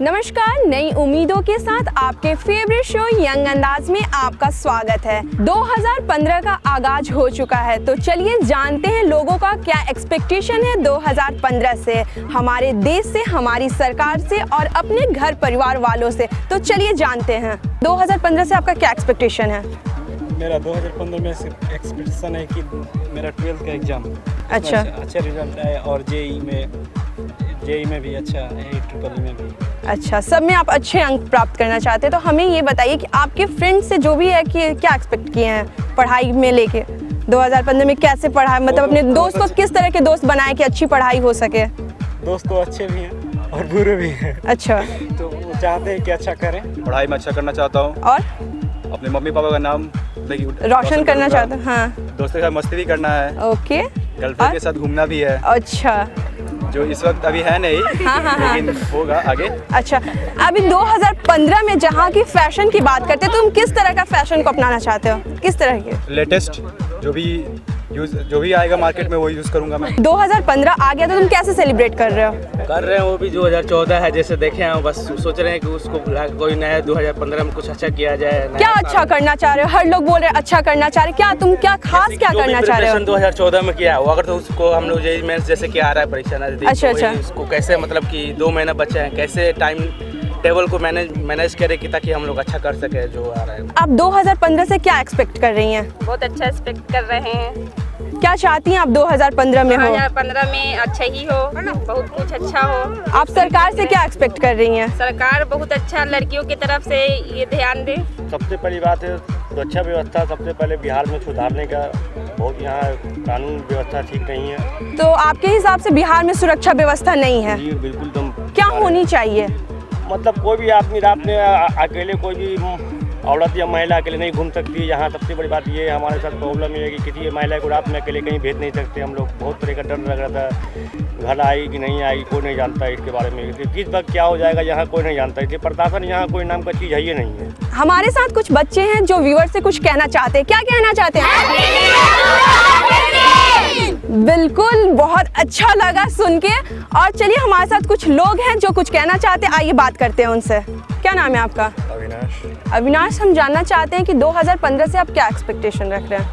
नमस्कार, नई उम्मीदों के साथ आपके फेवरेट शो यंग अंदाज में आपका स्वागत है। 2015 का आगाज हो चुका है, तो चलिए जानते हैं लोगों का क्या एक्सपेक्टेशन है 2015 से, हमारे देश से, हमारी सरकार से और अपने घर परिवार वालों से। तो चलिए जानते हैं 2015 से आपका क्या एक्सपेक्टेशन है। मेरा 2015 में एक्सपेक्टेशन है कि मेरा 12th का एग्ज़ाम अच्छा रिजल्ट आए और जेई में भी अच्छा है, ट्रिपल में भी अच्छा, सब में आप अच्छे अंक प्राप्त करना चाहते हैं। तो हमें ये बताइए कि आपके फ्रेंड से जो भी है कि क्या एक्सपेक्ट किए हैं पढ़ाई में लेके 2015 में, कैसे पढ़ा, मतलब अपने दोस्त को किस तरह के दोस्त बनाए कि अच्छी पढ़ाई हो सके। दोस्त तो अच्छे भी हैं और बुरे भी हैं। अच्छा, तो वो चाहते हैं कि अच्छा करें, पढ़ाई में अच्छा करना चाहता हूँ और अपने मम्मी पापा का नाम रोशन करना चाहता हूँ। हाँ, दोस्तों के साथ मस्ती भी करना है, ओके, गर्लफ्रेंड के साथ घूमना भी है। अच्छा, जो इस वक्त अभी है नहीं, लेकिन होगा आगे। अच्छा, अभी 2015 में जहाँ की फैशन की बात करते हैं, तुम किस तरह का फैशन को अपनाना चाहते हो, किस तरह के? लेटेस्ट जो भी आएगा मार्केट में वो यूज़ करूँगा मैं। 2015 आ गया तो तुम कैसे सेलिब्रेट कर रहे हो? कर रहे हैं, वो भी 2014 है जैसे देखे हैं, बस सोच रहे हैं कि उसको कोई नया 2015 में कुछ अच्छा किया जाए। क्या अच्छा करना चाह रहे हो? हर लोग बोल रहे हैं अच्छा करना चाह रहे हो, क्या तुम क्या खास क्या करना चाह रहे हो? 2014 में किया हो, अगर तो उसको हम लोग जेईई मेंस जैसे कि आ रहा है परीक्षा नजदीक, अच्छा, उसको कैसे मतलब कि 2 महीना बचे हैं, कैसे टाइम टेबल को मैनेज करे कि ताकि हम लोग अच्छा कर सके जो आ रहा है। आप 2015 से क्या एक्सपेक्ट कर रही हैं? बहुत अच्छा एक्सपेक्ट कर रहे हैं। क्या चाहती हैं आप 2015 में हो? 2015 में अच्छा ही हो, बहुत कुछ अच्छा हो। आप सरकार से क्या एक्सपेक्ट कर रही हैं? सरकार बहुत अच्छा लड़कियों की तरफ से ये ध्यान दे। सबसे पहली बात है सुरक्षा व्यवस्था, सबसे पहले बिहार में सुधारने का, बहुत यहाँ कानून व्यवस्था ठीक नहीं है। तो आपके हिसाब से बिहार में सुरक्षा व्यवस्था नहीं है? जी बिल्कुल। तुम क्या होनी चाहिए? मतलब कोई भी आदमी रात में अकेले, कोई भी औरत या महिला अकेले नहीं घूम सकती है। यहाँ सबसे बड़ी बात ये है, हमारे साथ प्रॉब्लम ये है कि किसी महिला को रात में अकेले कहीं भेज नहीं सकते हम लोग। बहुत तरह का डर लग रहा था, घर आई कि नहीं आई कोई नहीं जानता है इसके बारे में, किस वक्त क्या हो जाएगा यहाँ कोई नहीं जानता। इसलिए प्रशासन यहाँ कोई नाम का चीज़ है ही नहीं है। हमारे साथ कुछ बच्चे हैं जो व्यूअर से कुछ कहना चाहते हैं, क्या कहना चाहते हैं? बिल्कुल, बहुत अच्छा लगा सुन के। और चलिए हमारे साथ कुछ लोग हैं जो कुछ कहना चाहते हैं, आइए बात करते हैं उनसे। क्या नाम है आपका? अविनाश, हम जानना चाहते हैं कि 2015 से आप क्या एक्सपेक्टेशन रख रहे हैं?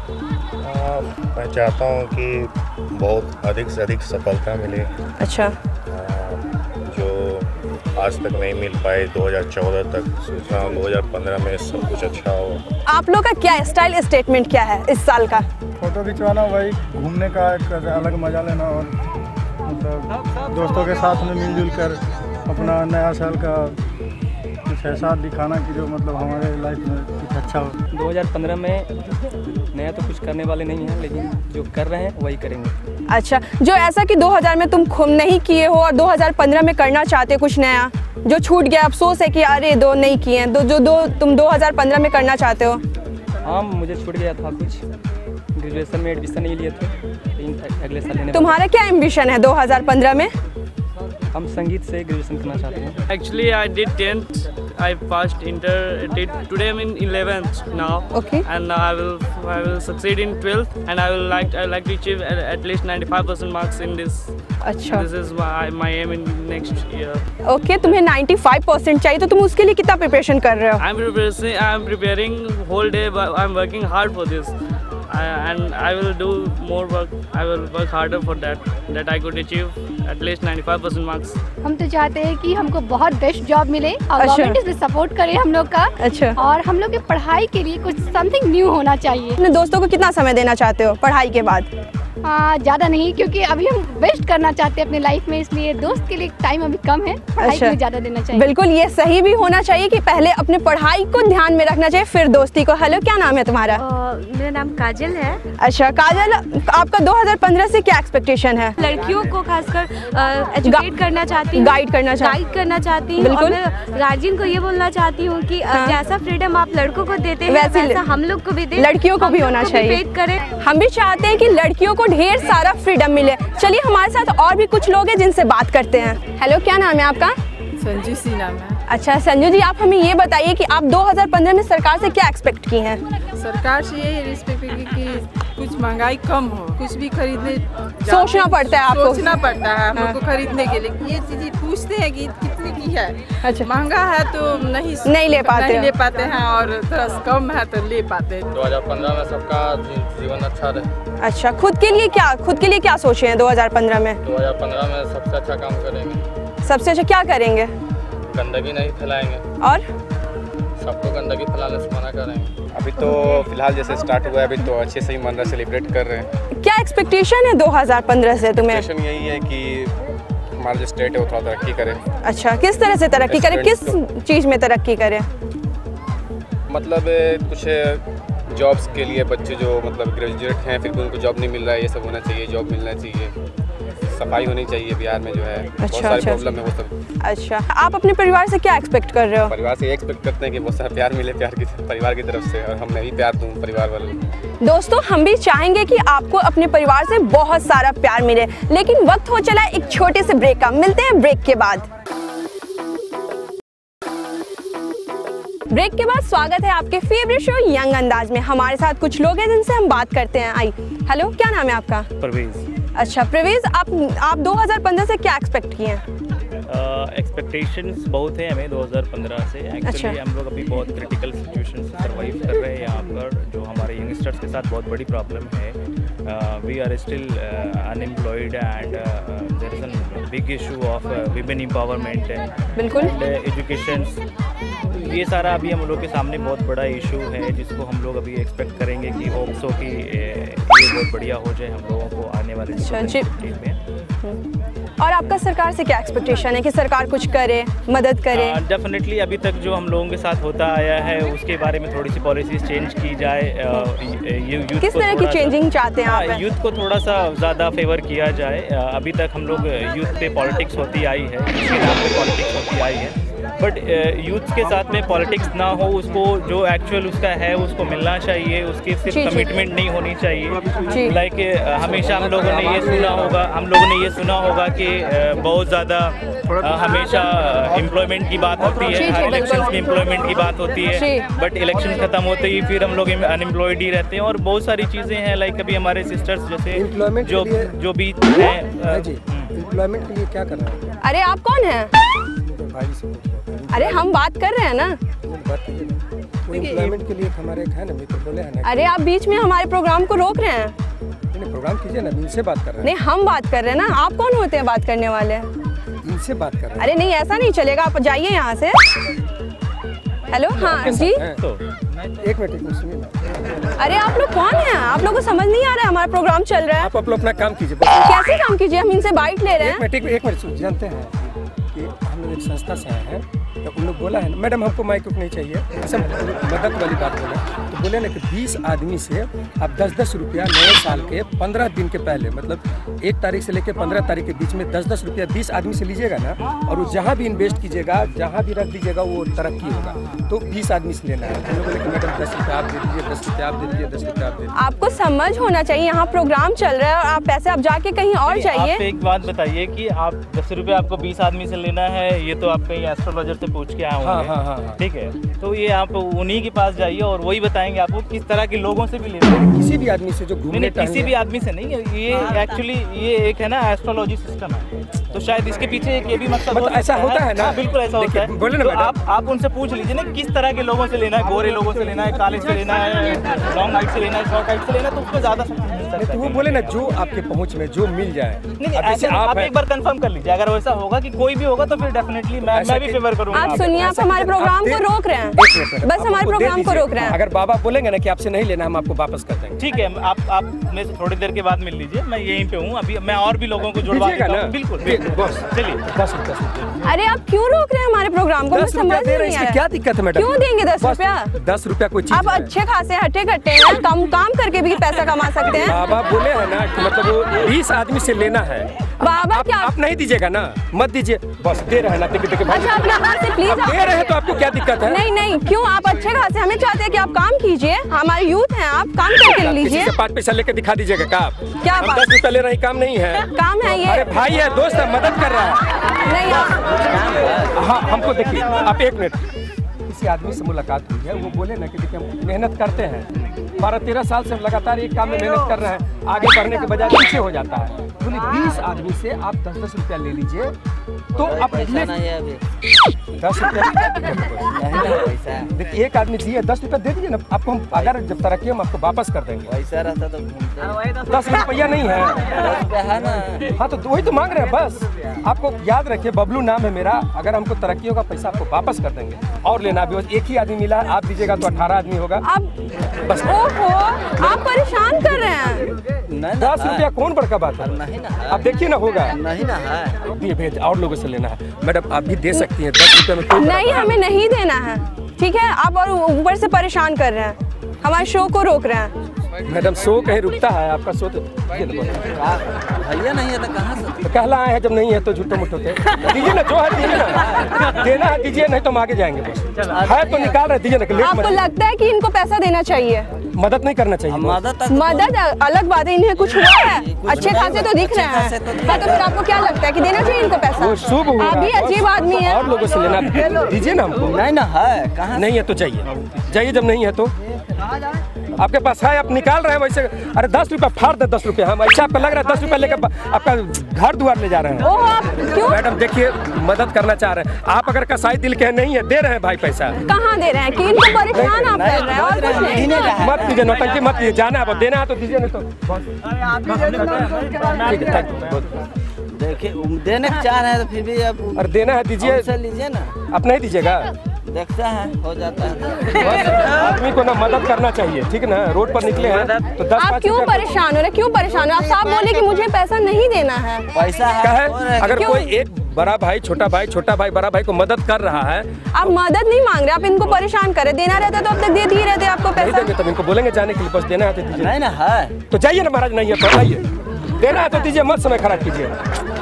मैं चाहता हूँ कि बहुत अधिक से अधिक सफलता मिले। अच्छा, जो आज तक नहीं मिल पाए 2014 तक, सोच रहा हूँ 2015 में सब कुछ अच्छा हो। आप लोग का क्या स्टाइल स्टेटमेंट क्या है इस साल का? फोटो खिंचवाना, वही घूमने का एक अलग मजा लेना और मतलब दोस्तों के साथ में मिलजुल कर अपना नया साल का कुछ ऐसा दिखाना कि जो मतलब हमारे लाइफ में कुछ अच्छा हो। 2015 में नया तो कुछ करने वाले नहीं हैं, लेकिन जो कर रहे हैं वही करेंगे। अच्छा, जो ऐसा कि 2000 में तुम खूब नहीं किए हो और 2015 में करना चाहते हो कुछ नया, जो छूट गया, अफसोस है कि अरे दो नहीं किए हैं, तुम 2015 में करना चाहते हो? हाँ, मुझे छूट गया था कुछ, ग्रेजुएशन में एडमिशन नहीं लिए थे, लेकिन अगले साल लेने। तुम्हारा क्या एम्बिशन है 2015 में? हम संगीत से ग्रेजुएशन करना चाहते हैं। Actually, I did 10th. I passed inter. Today I'm in 11th now. Okay. And I will succeed in 12th, and I like to achieve at least 95% marks in this. अच्छा. This is my aim in next year. Okay, तुम्हें 95% चाहिए, तो तुम उसके लिए कितना preparation कर रहे हो? I'm preparing whole day, but I'm working hard for this. And I will do more work. I will work harder for that I could achieve at least 95% marks. हम तो चाहते हैं कि हमको बहुत बेस्ट जॉब मिले और गवर्नमेंट इसमें सपोर्ट करे हम लोग का। अच्छा, और हम लोग की पढ़ाई के लिए कुछ समथिंग न्यू होना चाहिए। अपने दोस्तों को कितना समय देना चाहते हो पढ़ाई के बाद? ज़्यादा नहीं, क्योंकि अभी हम बेस्ट करना चाहते हैं अपने लाइफ में, इसलिए दोस्त के लिए टाइम अभी कम है, पढ़ाई के लिए ज़्यादा देना चाहिए। बिल्कुल, ये सही भी होना चाहिए कि पहले अपने पढ़ाई को ध्यान में रखना चाहिए, फिर दोस्ती को। हेलो, क्या नाम है तुम्हारा? मेरा नाम काजल है। अच्छा काजल, आपका 2015 से क्या एक्सपेक्टेशन है? लड़कियों को खासकर एजुकेट करना चाहती हूँ, गाइड करना चाहती हूँ। बिल्कुल, गार्जियन को ये बोलना चाहती हूँ कि जैसा फ्रीडम आप लड़कों को देते हैं वैसा हम लोग को भी दें, लड़कियों को भी होना चाहिए। हम भी चाहते हैं कि लड़कियों को ढेर सारा फ्रीडम मिले। चलिए हमारे साथ और भी कुछ लोग हैं जिनसे बात करते हैं। हेलो, क्या नाम है आपका? संजू सी नाम है। अच्छा संजू जी, आप हमें ये बताइए कि आप 2015 में सरकार से क्या एक्सपेक्ट की हैं? सरकार से यही रिस्पेक्ट की कि कुछ महंगाई कम हो, कुछ भी खरीदने सोचना पड़ता है आपको, सोचना पड़ता है हम लोग को खरीदने के लिए। ये चीज़ पूछते हैं कि कितने की है। अच्छा, महंगा है तो नहीं ले पाते हैं और थोड़ा कम है तो ले पाते हैं। 2015 में सबका जीवन अच्छा रहे। अच्छा, खुद के लिए क्या सोचे हैं 2015 में? 2015 में सबसे अच्छा काम करेंगे। सबसे अच्छा क्या करेंगे? गंदगी नहीं फैलाएंगे और सबको गंदगी फैलाने से मना करेंगे। अभी तो फिलहाल जैसे स्टार्ट हुआ है, अभी तो अच्छे से ही मन रहा सेलिब्रेट कर रहे हैं। क्या एक्सपेक्टेशन है 2015 से तुम्हें? एक्सपेक्टेशन यही है कि हमारा जो स्टेट है वो थोड़ा तरक्की करे। अच्छा, किस तरह से तरक्की करे? किस चीज़ में तरक्की करे? मतलब कुछ जॉब्स के लिए बच्चे जो मतलब ग्रेजुएट हैं फिर भी उनको जॉब नहीं मिल रहा है, ये सब होना चाहिए, जॉब मिलना चाहिए, सफाई होनी चाहिए बिहार में जो है। बहुत सारी प्रॉब्लम है वो सब। अच्छा, आप अपने परिवार से क्या एक्सपेक्ट कर रहे हो? परिवार से ये एक्सपेक्ट करते हैं कि बहुत सारा प्यार मिले परिवार की तरफ से, और हम मैं भी प्यार दूँ परिवार वालों। दोस्तों, हम भी चाहेंगे कि आपको अपने परिवार से बहुत सारा प्यार मिले, लेकिन वक्त हो चला है एक छोटे से ब्रेक का। मिलते हैं ब्रेक के बाद। ब्रेक के बाद स्वागत है आपके फेवरेट शो यंग अंदाज में। हमारे साथ कुछ लोग हैं जिनसे हम बात करते हैं। आई हेलो, क्या नाम है आपका? परवेज। अच्छा प्रवेश, आप 2015 से क्या एक्सपेक्ट किए हैं? एक्सपेक्टेशंस बहुत है हमें 2015 से। एक्चुअली हम लोग अभी बहुत क्रिटिकल सिचुएशन से सर्वाइव कर रहे हैं यहाँ पर, जो हमारे यंगस्टर्स के साथ बहुत बड़ी प्रॉब्लम है। We are still unemployed and there is a big issue of women empowerment, बिल्कुल, एजुकेशन। ये सारा अभी हम लोग के सामने बहुत बड़ा इशू है, जिसको हम लोग अभी एक्सपेक्ट करेंगे कि ऑक्सो की ये बहुत बढ़िया हो जाए हम लोगों को आने वाले दिन में। और आपका सरकार से क्या एक्सपेक्टेशन है कि सरकार कुछ करे, मदद करे? डेफिनेटली अभी तक जो हम लोगों के साथ होता आया है उसके बारे में थोड़ी सी पॉलिसीज चेंज की जाए। किस तरह की चेंजिंग चाहते हैं आप? यूथ को थोड़ा सा ज़्यादा फेवर किया जाए। अभी तक हम लोग यूथ पे पॉलिटिक्स होती आई है, इसके नाम पे पॉलिटिक्स होती आई है, बट यूथ के साथ में पॉलिटिक्स ना हो, उसको जो एक्चुअल उसका है उसको मिलना चाहिए, उसकी सिर्फ कमिटमेंट नहीं होनी चाहिए। लाइक हमेशा हम लोगों ने ये सुना होगा कि बहुत ज़्यादा हमेशा एम्प्लॉयमेंट की बात होती है, हर इलेक्शन में एम्प्लॉयमेंट की बात होती है, बट इलेक्शन ख़त्म होते ही फिर हम लोग अनएम्प्लॉयड ही रहते हैं। और बहुत सारी चीज़ें हैं, लाइक अभी हमारे सिस्टर्स जैसे जो भी हैं। एम्प्लॉयमेंट के लिए क्या कर रहे हैं? अरे आप कौन हैं? अरे हम बात कर रहे हैं ना। एम्प्लॉयमेंट के लिए हमारे है ना मित्र बोले हैं ना। अरे आप बीच में हमारे प्रोग्राम को रोक रहे हैं। प्रोग्राम कीजिए ना, इनसे बात कर रहे हैं। नहीं, हम बात कर रहे हैं ना। आप कौन होते हैं बात करने वाले? इनसे बात कर रहे हैं। अरे नहीं, ऐसा नहीं चलेगा, आप जाइए यहाँ से। हेलो, हाँ जी, एक मिनट सुनिए। अरे आप लोग कौन हैं? आप लोगों को समझ नहीं आ रहा है, हमारा प्रोग्राम चल रहा है। आप अपना काम कीजिए। कैसे काम कीजिए? हम इनसे बाइट ले रहे हैं। एक मिनट जानते हैं कि हम लोग एक संस्था से आए हैं, तो उन लोग बोला है मैडम हमको माइक नहीं चाहिए, सब मदद वाली बात बोले, तो बोले ना कि 20 आदमी से आप 10-10 रुपया नए साल के 15 दिन के पहले, मतलब 1 तारीख से लेकर 15 तारीख के बीच में 10-10 रुपया 20 आदमी से लीजिएगा ना, और वो जहाँ भी इन्वेस्ट कीजिएगा, जहाँ भी रख दीजिएगा वो तरक्की होगा। तो 20 आदमी से लेना है। तो लोग बोले कि मैडम 10 रुपया आप दे दीजिए, 10 रुपया आप दे दीजिए, 10 रुपया आप दे दीजिए। आपको समझ होना चाहिए, यहाँ प्रोग्राम चल रहा है और आप पैसे आप जाके कहीं और जाइए। आप एक बात बताइए कि आप 10 रुपये आपको 20 आदमी से लेना है, ये तो आप कहीं एस्ट्रोलॉजर से पूछ के आए होंगे। हाँ। ठीक है, तो ये आप उन्हीं के पास जाइए और वही बताएंगे आपको किस तरह के लोगों से भी लेना है। किसी भी आदमी से जो घूमने, किसी भी आदमी से नहीं, ये एक्चुअली ये एक है ना एस्ट्रोलॉजी सिस्टम है, तो शायद इसके पीछे एक ये भी मतलब ऐसा होता है ना। बिल्कुल ऐसा होता है। बोले ना, आप उनसे पूछ लीजिए ना किस तरह के लोगों से लेना है, गोरे लोगों से लेना है, काले से लेना है, लॉन्ग हाइट से लेना है, शॉर्ट हाइट से लेना है, तो उसको ज्यादा तो वो बोले ना जो आपके पहुंच में जो मिल जाए। नहीं, आप एक बार कंफर्म कर लीजिए, अगर वैसा होगा कि कोई भी होगा तो फिर डेफिनेटली मैं भी फेवर करूंगा। आप सुनिए, आप हमारे प्रोग्राम को रोक रहे हैं, बस हमारे प्रोग्राम को रोक रहे हैं। अगर बाबा बोलेंगे ना कि आपसे नहीं लेना, हम आपको वापस कर देंगे। ठीक है, आप मेरे से थोड़ी देर के बाद मिल लीजिए, मैं यहीं पे हूँ अभी, मैं और भी लोगों को जुड़वा देता हूँ। बिल्कुल, चलिए। 10 रुपया। अरे आप क्यों रोक रहे हैं हमारे प्रोग्राम को? 10 रुपया दे रहे हैं, इसमें क्या दिक्कत है मैडम? क्यों देंगे 10 रुपया? 10 रुपया कोई चीज? आप अच्छे खासे हट्टे कट्टे हैं, काम करके भी पैसा कमा सकते हैं। बाबा बोले है ना कि मतलब वो 20 आदमी से लेना है। बाबा क्या आप नहीं दीजिएगा ना, मत दीजिए, बस दे रहे हैं ना। अच्छा, अपना बात से प्लीज आप दे रहे हैं तो आपको क्या दिक्कत है? नहीं, क्यों? आप अच्छे खासे, हमें चाहते हैं कि आप काम कीजिए, हमारे यूथ हैं, आप काम करके लीजिए। किसी से 5 पैसा लेके दिखा दीजिएगा क्या? क्या 10 रुपया ले रहे हैं, काम नहीं है, काम है ये। अरे भाई है, दोस्त है, मदद कर रहा है। नहीं हाँ हमको देखिए, आप 1 मिनट, किसी आदमी से मुलाकात हुई है, वो बोले ना कि देखिए हम मेहनत करते हैं, 12-13 साल से हम लगातार एक काम में मेहनत कर रहे हैं, आगे बढ़ने के बजाय पीछे हो जाता है। बोले 20 आदमी से आप 10-10 रुपया ले लीजिए तो आप 10 रुपया देखिए, एक आदमी दिए 10 रुपया दे दीजिए ना आपको, हम अगर जब तरक्की हम आपको वापस कर देंगे। पैसा रहता तो 10 रुपया नहीं है, 10 रुपया है ना। हाँ तो वही तो मांग रहे हैं बस। आपको याद रखिए, बबलू नाम है मेरा, अगर हमको तरक्कियों का पैसा आपको वापस कर देंगे। और लेना भी, एक ही आदमी मिला, आप दीजिएगा तो 18 आदमी होगा। बस ओहो, आप परेशान कर रहे हैं। 10 रुपया कौन बड़का बात है? नहीं ना, आप देखिए ना, होगा नहीं ना है। ये भेज और लोगों से लेना है। मैडम आप भी दे सकती हैं 10 रुपये में कोई नहीं, हमें नहीं देना है, ठीक है। आप और ऊपर से परेशान कर रहे हैं, हमारे शो को रोक रहे हैं। मैडम शो कहीं रुकता है? आपका शो तो भैया नहीं है तो कहाँ से कहला आए हैं, जब नहीं है तो झूठो मुठो के दीजिए ना, जो है दीजिए ना, देना है दीजिए, नहीं तो हम आगे जाएंगे बस। है तो निकाल रहे, दीजिए ना। आपको लगता है कि इनको पैसा देना चाहिए? मदद नहीं करना चाहिए? मदद अलग बात है, इन्हें कुछ हुआ है, अच्छे खासे तो दिख रहे हैं, तो फिर आपको क्या लगता है कि देना चाहिए इनको पैसा? वो शुभ हुआ, आप भी अजीब आदमी है। और लोगों से लेना, दीजिए ना हमको। नहीं ना है, कहाँ नहीं है तो जाइए, जब नहीं है तो आपके पास है, आप निकाल रहे हैं वैसे। अरे 10 रुपया फाड़ दे, 10 रुपया हम, ऐसा आपको लग रहा है 10 रुपया लेकर आपका घर द्वार ले जा रहे हैं। ओह, आप क्यों? मैडम देखिए, मदद करना चाह रहे हैं आप, अगर कसाई दिल के नहीं है, दे रहे हैं भाई पैसा। कहाँ दे रहे हैं कि इनको परेशान आप कर रहे हैं और कुछ नहीं। मत कीजिए, नौटंकी मत कीजिए, जाना है, देना है तो दीजिए, नहीं तो ठीक है, थैंक यू। देखिए देने को चाह रहे हैं तो फिर भी अब अरे देना है दीजिए, लीजिए ना। आप नहीं दीजिएगा? देखते हैं हो जाता है। आदमी को ना मदद करना चाहिए, ठीक है ना। रोड पर निकले हैं तो 10-5 आप क्यों परेशान हो रहे? क्यों परेशान हो आप? साहब बोले कि मुझे पैसा नहीं देना है। पैसा है, अगर कोई एक बड़ा भाई, छोटा भाई, बड़ा भाई को मदद कर रहा है, आप मदद नहीं मांग रहे, आप इनको परेशान कर रहे। देना रहता तो अब तक दे दिए रहते आपको पैसा। तब इनको बोलेंगे जाने के लिए, बस देना है तो दीजिए। नहीं ना है तो जाइए ना महाराज, नहीं है तो आइए, देना है तो दीजिए, मत समय खराब कीजिए।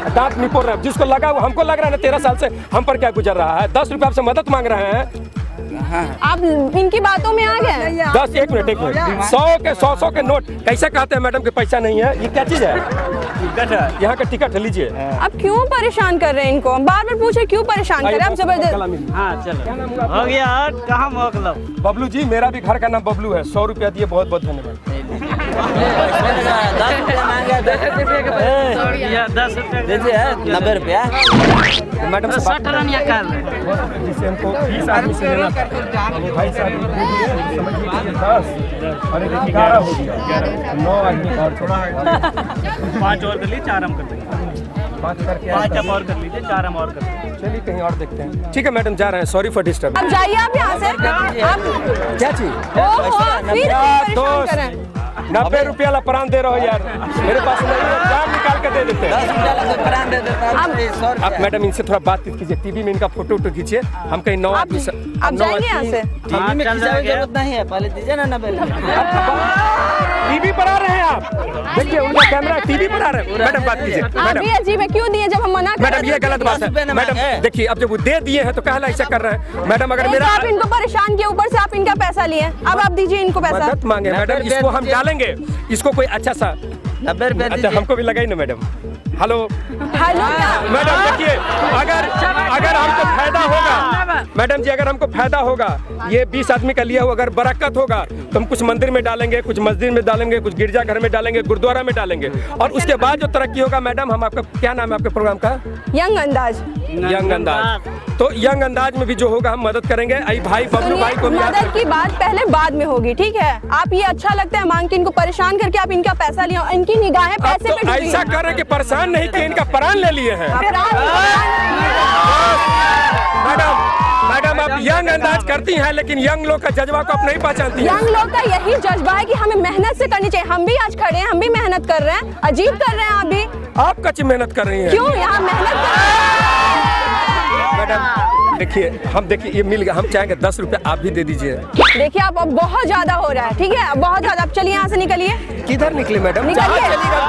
दांत निपोड़ रहे हैं, जिसको लगा वो, हमको लग रहा है ना 13 साल से हम पर क्या गुजर रहा है। 10 रुपये आपसे मदद मांग रहे हैं, आप इनकी बातों में आ गए। 10 एक मिनट 100 के 100 के नोट कैसे कहते हैं मैडम कि पैसा नहीं है? ये क्या चीज है? टिकट है, यहाँ का टिकट है, लीजिए। आप क्यों परेशान कर रहे हैं इनको? बार बार पूछे क्यों परेशान कर रहे हैं आप? जबरदस्त। हाँ चलो, हो गया। कहाँ मतलब? बबलू जी, मेरा भी घर का नाम बबलू है। 100 रुपया दिए, बहुत बहुत धन्यवाद। 10 रुपया दीजिए, 90 रुपया मैडम से 60 रन या कर जिसे हमको 20 आदमी से लेना था, भाई साहब समझ लीजिए 10 और 11 हो गया, 9 आदमी और थोड़ा 5 और कर लीजिए, 4 हम कर देंगे। 5 करके 5 आप और कर लीजिए, 4 हम और कर देंगे। चलिए कहीं और देखते हैं। ठीक है मैडम, जा रहे हैं, सॉरी फॉर डिस्टर्ब। अब जाइए आप यहाँ से। क्या चीज? दोस्त 90 रुपया ला प्राण दे रहे हो यार, मेरे पास नहीं है, जान निकाल के दे देते हैं। 10 रुपया प्राण दे देते हैं। आप मैडम इनसे थोड़ा बातचीत कीजिए, टीवी में इनका फोटो खींचिए, हम कहीं 9 आदमी से। आप जाएंगे यहाँ से? टीवी में खींचाने की जरूरत नहीं है, पहले दीजिए ना 90। टीवी पर आ रहे हैं आप, देखिए उनका कैमरा टीवी पर आ रहे हैं। मैडम बात कीजिए। आप भी अजीब है, क्यों दिए जब हम मना कर? मैडम ये गलत बात है मैडम, देखिए अब जब वो दे दिए हैं तो कहला ऐसा कर रहे हैं मैडम। अगर मेरा आप इनको परेशान किए, ऊपर से आप इनका पैसा लिए, अब आप दीजिए इनको पैसा। मदद मांगे मैडम, इसको हम डालेंगे, इसको कोई अच्छा सा 90 रुपया। अच्छा हमको भी लगाई ना मैडम। हेलो हेलो मैडम, देखिए अगर हमको फायदा होगा मैडम जी, अगर हमको फायदा होगा, ये 20 आदमी का लिया हुआ अगर बरकत होगा तो हम कुछ मंदिर में डालेंगे, कुछ मस्जिद में डालेंगे, कुछ गिरजाघर में डालेंगे, गुरुद्वारा में डालेंगे, और उसके बाद जो तरक्की होगा मैडम, हम आपका क्या नाम है आपके प्रोग्राम का? यंग अंदाज। यंग अंदाज, तो यंग अंदाज में भी जो होगा हम मदद करेंगे। आई भाई बबलू भाई को मदद की बात पहले बाद में होगी, ठीक है? आप ये अच्छा लगता है मांग के इनको परेशान करके आप इनका पैसा लिया, इनकी निगाहें पैसे पे डूबी। ऐसा कर रहे कि परेशान नहीं कि इनका प्राण ले लिए हैं। मैडम आप यंग अंदाज करती हैं, लेकिन यंग लोग का जज्बा को आप नहीं पहचानती हैं। यंग लोग का यही जज्बा है कि हमें मेहनत से करनी चाहिए। हम भी आज खड़े हैं, हम भी मेहनत कर रहे हैं, अजीब कर रहे हैं आप भी। आप कच्ची मेहनत कर रही हैं। क्यों यहाँ मेहनत कर रहे हैं? मैडम देखिए, हम देखिए ये मिल गया, हम चाहेंगे 10 रुपया आप भी दे दीजिए। देखिए आप अब बहुत ज्यादा हो रहा है, ठीक है? अब बहुत ज्यादा, आप चलिए यहाँ से निकलिए। किधर निकले मैडम? निकलिए। किधर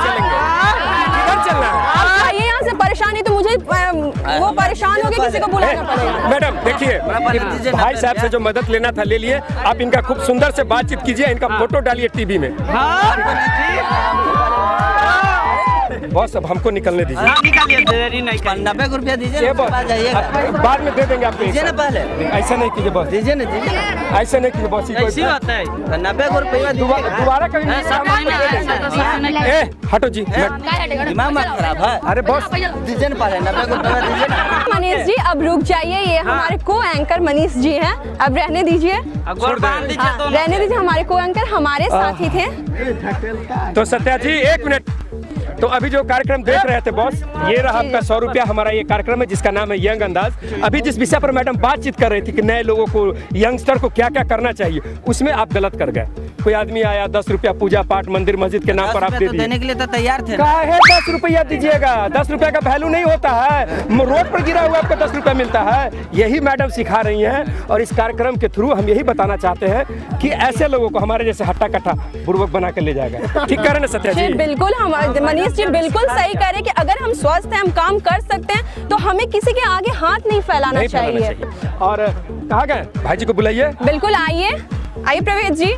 चलना है? आप आइए यहाँ से, परेशानी तो मुझे वो परेशान हो गए, किसी को बुलाना पड़ेगा। मैडम देखिए, भाई साहब से जो मदद लेना था ले लिए, आप इनका खूब सुंदर से बातचीत कीजिए, इनका फोटो डालिए टीवी में। बॉस अब हमको निकलने दीजिए। 90 रुपया दीजिए, बाद में दे देंगे आपको। दीजिए ना पहले। ऐसा नहीं कीजिए बॉस, दीजिए ना, दीजिए। ऐसा नहीं कीजिए बॉस। ऐसी बात है, 90 रुपया दोबारा कभी हटो जी, दिमाग मत खराब है। अरे बॉस दीजिए ना पहले, 90 रुपया दीजिए ना। मनीष जी अब रुक जाइए, ये हमारे को एंकर मनीष जी हैं, अब रहने दीजिए, रहने दीजिए। हमारे को एंकर हमारे साथ ही थे। तो सत्या जी 1 मिनट, तो अभी जो कार्यक्रम देख रहे थे बॉस, ये रहा आपका 100 रुपया। हमारा ये कार्यक्रम है जिसका नाम है यंग अंदाज। अभी जिस विषय पर मैडम बातचीत कर रही थी कि नए लोगों को, यंगस्टर को क्या क्या करना चाहिए, उसमें आप गलत कर गए। कोई आदमी आया 10 रुपया पूजा पाठ मंदिर मस्जिद के नाम पर आप दे दिए। देने के लिए तो तैयार थे। कहा है 10 रुपया दीजिएगा, 10 रुपया का वैल्यू नहीं होता है। रोड पर गिरा हुआ आपको 10 रुपया मिलता है। यही मैडम सिखा रही हैं और इस कार्यक्रम के थ्रू हम यही बताना चाहते हैं कि ऐसे लोगों को हमारे जैसे हट्टा कट्टा बुर्बक बना के ले जाएगा। ठीक कह रहे ना सत्या जी? बिल्कुल, हम मनीष जी बिल्कुल सही कह रहे हैं कि अगर हम स्वस्थ हैं, हम काम कर सकते हैं, तो हमें किसी के आगे हाथ नहीं फैलाना चाहिए। और कहाँ गए भाई जी को बुलाइए। बिल्कुल आइए, आइए प्रवेश जी,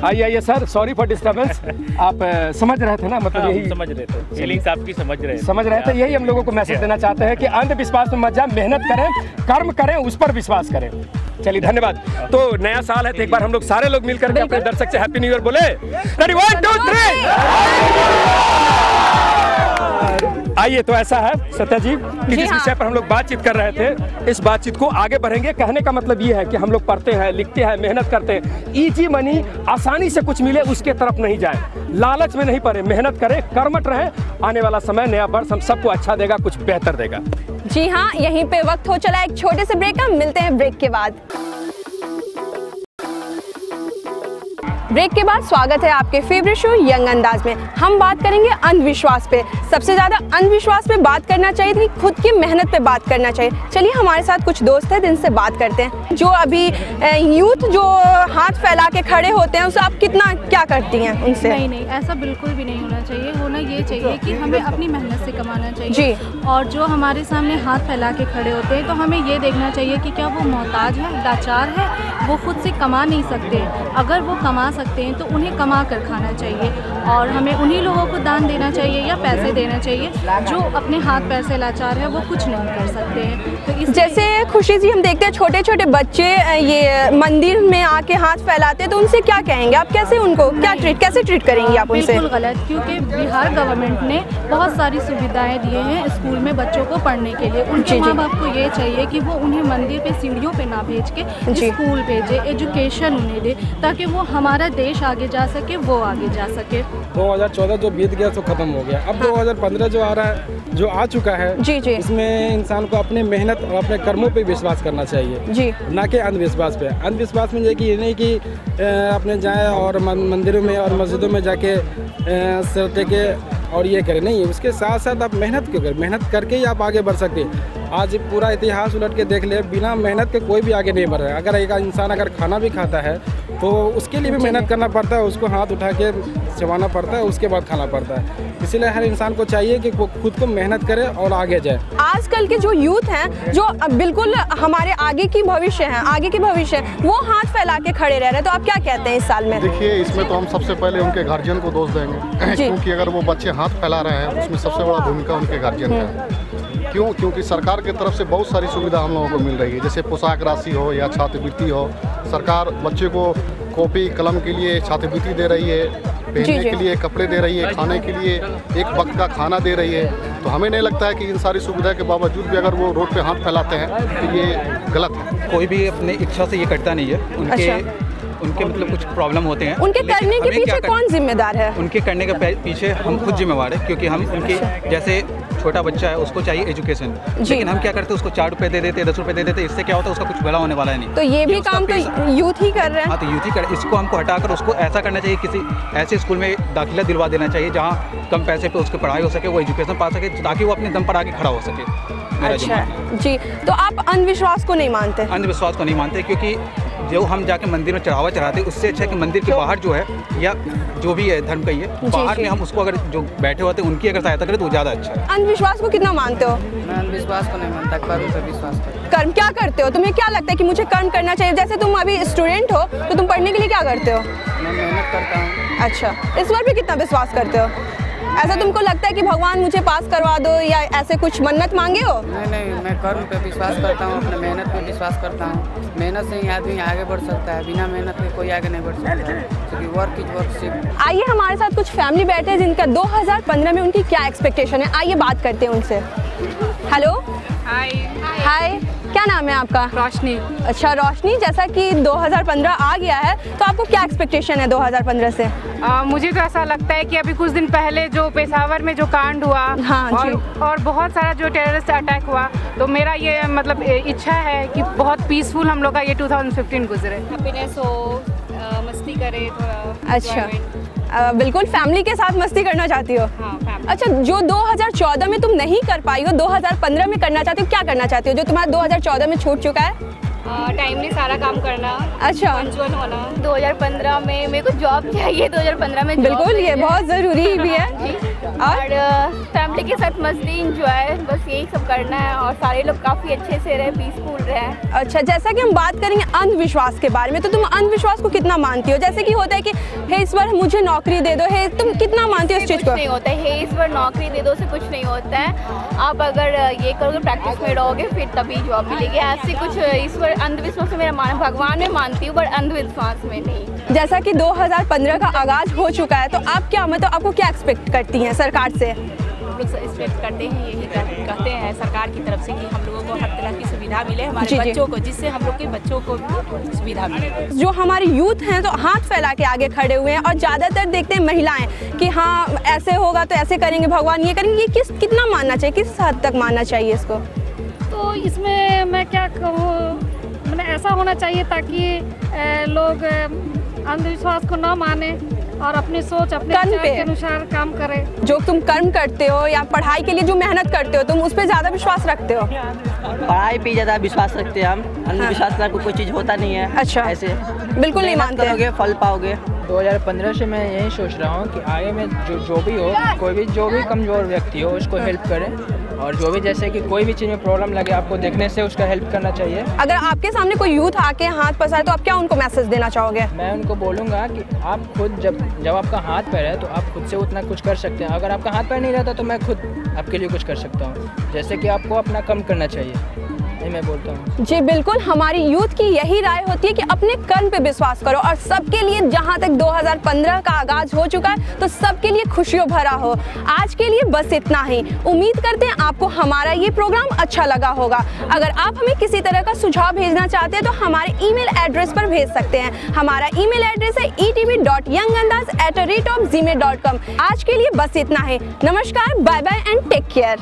आइए सर, सॉरी फॉर डिस्टर्बेंस। आप समझ रहे थे ना, मतलब यही समझ रहे थे, फीलिंग्स आपकी समझ रहे थे। यही हम लोगों को मैसेज देना चाहते हैं कि अंधविश्वास में मत जाए, मेहनत करें, कर्म करें, उस पर विश्वास करें। चलिए धन्यवाद। तो नया साल है तो एक बार हम लोग सारे लोग मिलकर के अपने दर्शक से हैप्पी न्यू ईयर बोले। रेडी 1 2 3। आइए, तो ऐसा है सत्या जी कि जिस विषय पर हम लोग बातचीत कर रहे थे, इस बातचीत को आगे बढ़ेंगे। कहने का मतलब ये है कि हम लोग पढ़ते हैं, लिखते हैं, मेहनत करते हैं, इजी मनी, आसानी से कुछ मिले उसके तरफ नहीं जाए, लालच में नहीं पड़े, मेहनत करें, कर्मठ रहें। आने वाला समय, नया वर्ष हम सबको अच्छा देगा, कुछ बेहतर देगा। जी हाँ, यहीं पे वक्त हो चला एक छोटे से ब्रेक का। मिलते हैं ब्रेक के बाद। ब्रेक के बाद स्वागत है आपके फेवरेट शो यंग अंदाज में। हम बात करेंगे अंधविश्वास पे। सबसे ज़्यादा अंधविश्वास पे बात करना चाहिए थी, खुद की मेहनत पे बात करना चाहिए। चलिए हमारे साथ कुछ दोस्त हैं जिनसे बात करते हैं। जो अभी यूथ जो हाथ फैला के खड़े होते हैं, उसे आप कितना क्या करती हैं उनसे? नहीं, ऐसा बिल्कुल भी नहीं होना चाहिए। होना ये चाहिए कि हमें अपनी मेहनत से कमाना चाहिए जी। और जो हमारे सामने हाथ फैला के खड़े होते हैं, तो हमें ये देखना चाहिए कि क्या वो मोहताज है, लाचार है, वो खुद से कमा नहीं सकते। अगर वो कमा सकते हैं तो उन्हें कमा कर खाना चाहिए और हमें उन्हीं लोगों को दान देना चाहिए या पैसे देना चाहिए जो अपने हाथ पैर से लाचार है, वो कुछ नहीं कर सकते हैं। तो इस जैसे खुशी जी, हम देखते हैं छोटे छोटे बच्चे ये मंदिर में आके हाथ फैलाते हैं, तो उनसे क्या कहेंगे आप? कैसे उनको कैसे ट्रीट करेंगे आप उनसे? बिल्कुल गलत, क्योंकि बिहार गवर्नमेंट ने बहुत सारी सुविधाएं दिए हैं स्कूल में बच्चों को पढ़ने के लिए। उनके माँ बाप को ये चाहिए कि वो उन्हें मंदिर पे सीढ़ियों पे ना भेज के स्कूल भेजे, एजुकेशन उन्हें दे, ताकि वो हमारा देश आगे जा सके, वो आगे जा सके। 2014 जो बीत गया तो खत्म हो गया। अब 2015 जो आ रहा है, जो आ चुका है, इसमें इंसान को अपने मेहनत और अपने कर्मों पे विश्वास करना चाहिए जी, ना कि अंधविश्वास पे। अंधविश्वास में ये नहीं कि अपने जाए और मंदिरों में और मस्जिदों में जाके सिर टेके और ये करें, नहीं। उसके साथ साथ आप मेहनत क्यों करें? मेहनत करके ही आप आगे बढ़ सकते हैं। आज पूरा इतिहास उलट के देख ले, बिना मेहनत के कोई भी आगे नहीं बढ़ रहा है। अगर एक इंसान अगर खाना भी खाता है तो उसके लिए भी मेहनत करना पड़ता है, उसको हाथ उठा के चबाना पड़ता है, उसके बाद खाना पड़ता है। इसीलिए हर इंसान को चाहिए कि वो खुद को मेहनत करे और आगे जाए। आजकल के जो यूथ हैं, जो बिल्कुल हमारे आगे की भविष्य है, आगे की भविष्य, वो हाथ फैला के खड़े रह रहे हैं, तो आप क्या कहते हैं इस साल में? देखिए, इसमें तो हम सबसे पहले उनके गार्जियन को दोष देंगे, क्योंकि अगर वो बच्चे हाथ फैला रहे हैं उसमें सबसे बड़ा भूमिका उनके गार्जियन का है। क्यों? क्योंकि सरकार की तरफ से बहुत सारी सुविधा हम लोगों को मिल रही है, जैसे पोशाक राशि हो या छात्रवृत्ति हो। सरकार बच्चे को कॉपी कलम के लिए छात्रवृत्ति दे रही है, पहनने के लिए कपड़े दे रही है, खाने के लिए एक वक्त का खाना दे रही है। तो हमें नहीं लगता है कि इन सारी सुविधा के बावजूद भी अगर वो रोड पे हाथ फैलाते हैं तो ये गलत है। कोई भी अपनी इच्छा से ये करता नहीं है। उनके मतलब कुछ प्रॉब्लम होते हैं। उनके करने के पीछे कौन जिम्मेदार है? उनके करने के पीछे हम खुद जिम्मेवार है, क्योंकि हम उनके जैसे छोटा बच्चा है, उसको चाहिए एजुकेशन, लेकिन हम क्या करते हैं, उसको 4 रुपए दे देते, 10 रुपए दे देते। इससे क्या होता है, उसका कुछ भला होने वाला है नहीं। तो ये भी काम तो यूथ ही कर रहे हैं। हाँ, तो यूथ ही कर। इसको हमको हटाकर उसको ऐसा करना चाहिए, किसी ऐसे स्कूल में दाखिला दिलवा देना चाहिए जहाँ कम पैसे पे उसकी पढ़ाई हो सके, वो एजुकेशन पा सके, ताकि वो अपने दम पर आगे खड़ा हो सके। अच्छा जी, तो आप अंधविश्वास को नहीं मानते? अंधविश्वास को नहीं मानते, क्योंकि जो हम जाके मंदिर में चढ़ावा चढ़ाते, उससे अच्छा कि मंदिर के बाहर जो है, या जो भी है धर्म का ही है, बाहर में हम उसको अगर जो बैठे होते हैं उनकी अगर सहायता करें तो ज़्यादा अच्छा है। अंधविश्वास को कितना मानते हो? मैं अंधविश्वास को नहीं मानता, कर्म पे विश्वास करता हूं। कर्म क्या करते हो? तुम्हें क्या लगता है कि मुझे कर्म करना चाहिए? जैसे तुम अभी स्टूडेंट हो, तो तुम पढ़ने के लिए क्या करते हो? मैं मेहनत करता हूँ। अच्छा, इस पर भी कितना विश्वास करते हो? ऐसा तुमको लगता है कि भगवान मुझे पास करवा दो या ऐसे कुछ मन्नत मांगे हो? नहीं, मैं कर्म पे विश्वास करता हूँ, अपने मेहनत पे विश्वास करता हूँ। मेहनत से ही आदमी आगे बढ़ सकता है, बिना मेहनत के कोई आगे नहीं बढ़ सकता है, क्योंकि वर्क इज वर्कशिप। आइए हमारे साथ कुछ फैमिली बैठे हैं जिनका 2015 में उनकी क्या एक्सपेक्टेशन है, आइए बात करते हैं उनसे। हेलो। हाय, क्या नाम है आपका? रोशनी। अच्छा रोशनी, जैसा कि 2015 आ गया है तो आपको क्या एक्सपेक्टेशन है 2015 से? मुझे तो ऐसा लगता है कि अभी कुछ दिन पहले जो पेशावर में जो कांड हुआ, हाँ, और बहुत सारा जो टेररिस्ट अटैक हुआ, तो मेरा ये मतलब इच्छा है कि बहुत पीसफुल हम लोग का ये 2015 गुजरे। हैप्पीनेस हो, मस्ती करे थोड़ा। अच्छा, बिल्कुल फैमिली के साथ मस्ती करना चाहती हो? हाँ, अच्छा, जो 2014 में तुम नहीं कर पाई हो 2015 में करना चाहती हो, क्या करना चाहती हो जो तुम्हारा 2014 में छूट चुका है? टाइमली सारा काम करना। अच्छा, पंचुअल होना। 2015 में मेरे को जॉब चाहिए, 2015 में बिल्कुल, ये बहुत ज़रूरी भी है। और फैमिली के साथ मस्ती, इंजॉय, बस यही सब करना है और सारे लोग काफ़ी अच्छे से रहे, पीसफुल रहे। अच्छा, जैसा कि हम बात करेंगे अंधविश्वास के बारे में, तो तुम अंधविश्वास को कितना मानती हो? जैसे कि होता है कि हे ईश्वर मुझे नौकरी दे दो, हे, तुम कितना मानती हो इस चीज़ को? नहीं होता है, हे ईश्वर नौकरी दे दो से कुछ नहीं होता है। आप अगर ये करोगे, प्रैक्टिस में रहोगे, फिर तभी जॉब मिलेगी। ऐसे कुछ ईश्वर अंधविश्वास में मेरा भगवान में मानती हूँ, बट अंधविश्वास में नहीं। जैसा कि 2015 का आगाज हो चुका है, तो आप क्या मतलब आपको क्या एक्सपेक्ट करती हैं सरकार से? हम लोग एक्सपेक्ट करते हैं, यही कहते हैं सरकार की तरफ से कि हम लोगों को हर तरह की सुविधा मिले हमारे बच्चों को, जिससे हम लोग के बच्चों को भी सुविधा मिले। जो हमारे यूथ हैं तो हाथ फैला के आगे खड़े हुए हैं और ज़्यादातर देखते हैं महिलाएं कि हाँ ऐसे होगा तो ऐसे करेंगे, भगवान ये करेंगे। ये कितना मानना चाहिए, किस हद तक मानना चाहिए इसको? तो इसमें मैं क्या कहूँ, मैंने ऐसा होना चाहिए ताकि लोग अंधविश्वास को ना माने और अपनी सोच अपने के अनुसार काम करें। जो तुम कर्म करते हो या पढ़ाई के लिए जो मेहनत करते हो, तुम उस पर ज़्यादा विश्वास रखते हो? पढ़ाई पे ज़्यादा विश्वास रखते हैं हम, अंधविश्वास का कोई चीज़ होता नहीं है। अच्छा, ऐसे बिल्कुल नहीं मानते करोगे फल पाओगे। 2015 से मैं यही सोच रहा हूँ कि आगे में जो भी हो, कोई भी जो भी कमज़ोर व्यक्ति हो उसको हेल्प करें, और जो भी जैसे कि कोई भी चीज़ में प्रॉब्लम लगे आपको देखने से उसका हेल्प करना चाहिए। अगर आपके सामने कोई यूथ आके हाथ पसारे तो आप क्या उनको मैसेज देना चाहोगे? मैं उनको बोलूँगा कि आप खुद जब आपका हाथ पैर है तो आप खुद से उतना कुछ कर सकते हैं। अगर आपका हाथ पैर नहीं रहता तो मैं खुद आपके लिए कुछ कर सकता हूँ, जैसे कि आपको अपना कम करना चाहिए, मैं बोलता हूँ। जी बिल्कुल, हमारी यूथ की यही राय होती है कि अपने कर्म पे विश्वास करो और सबके लिए, जहाँ तक 2015 का आगाज हो चुका है तो सबके लिए खुशियों भरा हो। आज के लिए बस इतना ही। उम्मीद करते हैं आपको हमारा ये प्रोग्राम अच्छा लगा होगा। अगर आप हमें किसी तरह का सुझाव भेजना चाहते हैं तो हमारे ईमेल एड्रेस पर भेज सकते हैं। हमारा ईमेल एड्रेस है etv.youngandaz@gmail.com। आज के लिए बस इतना ही। नमस्कार, bye bye and take care.